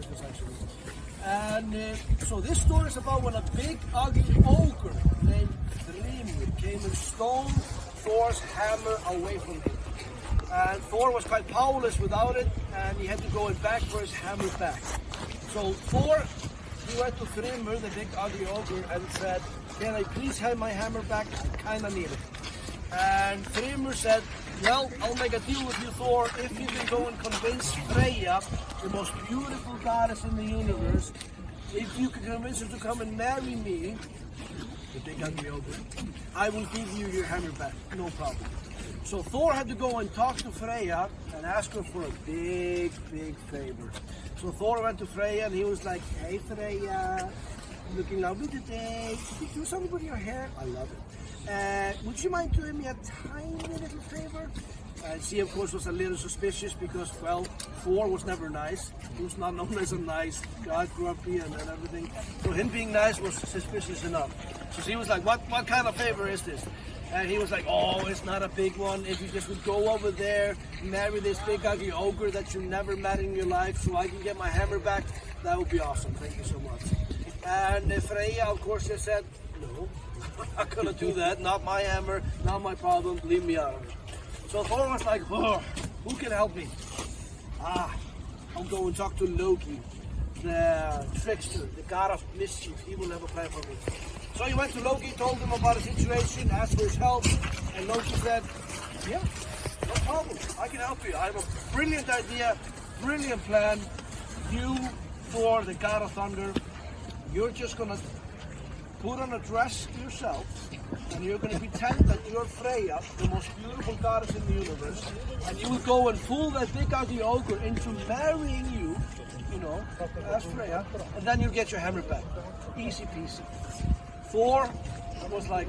Adventures actually. And so this story is about when a big ugly ogre named Thor came and stole Thor's hammer away from him. And Thor was quite powerless without it, and he had to go and beg for his hammer back. So Thor, he went to Thor, the big ugly ogre, and said, "Can I please have my hammer back? I kinda need it." And Thor said, "Well, I'll make a deal with you, Thor, if you can go and convince Freya, the most beautiful goddess in the universe, if you can convince her to come and marry me, the big ugly ogre, I will give you your hammer back, no problem." So Thor had to go and talk to Freya and ask her for a big, big favor. So Thor went to Freya and he was like, "Hey Freya, looking lovely today. Could you do something with your hair? I love it. Would you mind doing me a tiny little favor?" And she, of course, was a little suspicious because, well, Thor was never nice. He was not known as a nice guy, grumpy and everything. So him being nice was suspicious enough. So she was like, what kind of favor is this? And he was like, "Oh, it's not a big one. If you just would go over there, marry this big ugly ogre that you never met in your life so I can get my hammer back, that would be awesome. Thank you so much." And Freya, of course, just said, "No, I'm not going to do that. Not my hammer, not my problem. Leave me out of it." So Thor was like, "Oh, who can help me? I'll go and talk to Loki, the trickster, the god of mischief. He will have a plan for me." So he went to Loki, told him about the situation, asked for his help, and Loki said, "Yeah, no problem. I can help you. I have a brilliant idea, brilliant plan. You, Thor, the god of thunder, you're just going to put on a dress yourself, and you're going to pretend that you're Freya, the most beautiful goddess in the universe, and you will go and fool that big ugly ogre into marrying you, as Freya, and then you'll get your hammer back. Easy peasy." Thor was like,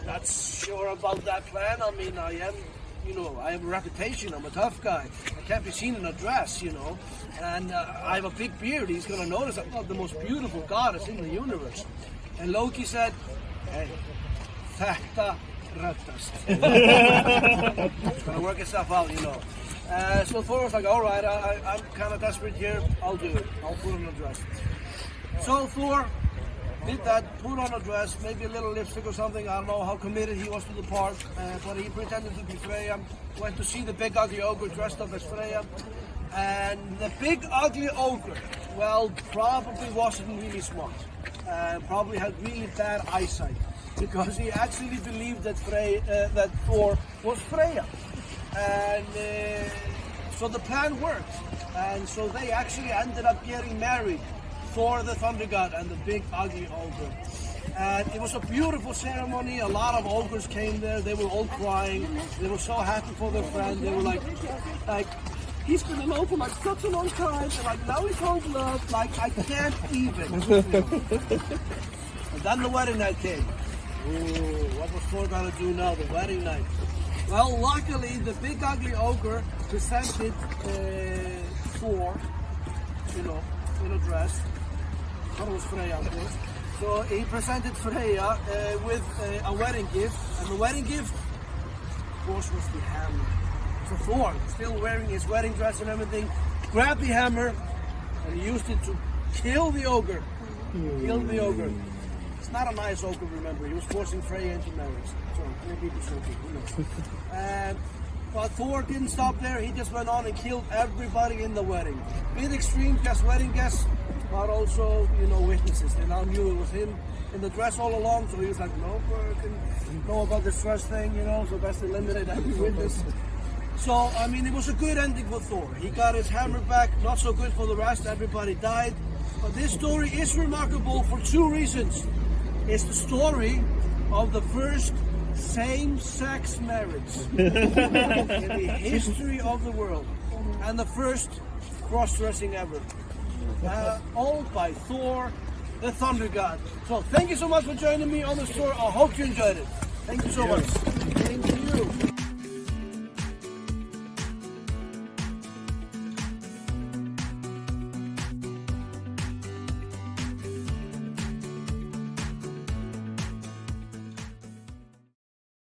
"Not sure about that plan. I mean, I have a reputation. I'm a tough guy. I can't be seen in a dress, and I have a big beard. He's going to notice I'm not the most beautiful goddess in the universe." And Loki said, "Hey, þetta reddast." It's going to work itself out, So Thor was like, "All right, I'm kind of desperate here. I'll do it. I'll put on a dress." So Thor did that, put on a dress, maybe a little lipstick or something. I don't know how committed he was to the part, but he pretended to be Freya, went to see the big ugly ogre dressed up as Freya. And the big ugly ogre, well, probably wasn't really smart. Probably had really bad eyesight, because he actually believed that Thor was Freya. And so the plan worked. And so they actually ended up getting married. Thor, the thunder god, and the big ugly ogre. And it was a beautiful ceremony. A lot of ogres came there. They were all crying. They were so happy for their friend. They were like, "He's been alone for like such a long time. And like now he's home love. Like I can't even." And then the wedding night came. Ooh, what was Thor gonna do now? The wedding night. Well, luckily the big ugly ogre presented Thor, in a dress. Thought it was Freya, of course. So he presented Freya with a wedding gift, and the wedding gift, of course, was the hammer. So Thor, still wearing his wedding dress and everything, grabbed the hammer and he used it to kill the ogre. Killed the ogre. It's not a nice ogre, remember. He was forcing Freya into marriage. So maybe it was okay, who knows. But Thor didn't stop there. He just went on and killed everybody in the wedding. Bit extreme, just wedding guests, but also, witnesses. They now knew it was him in the dress all along, so he was like, "No, I can know about this dress thing, so best eliminate every witness." So, I mean, it was a good ending for Thor. He got his hammer back, not so good for the rest, everybody died. But this story is remarkable for two reasons. It's the story of the first same-sex marriage in the history of the world, and the first cross-dressing ever, all by Thor, the thunder god. So thank you so much for joining me on the story. I hope you enjoyed it. Thank you so much.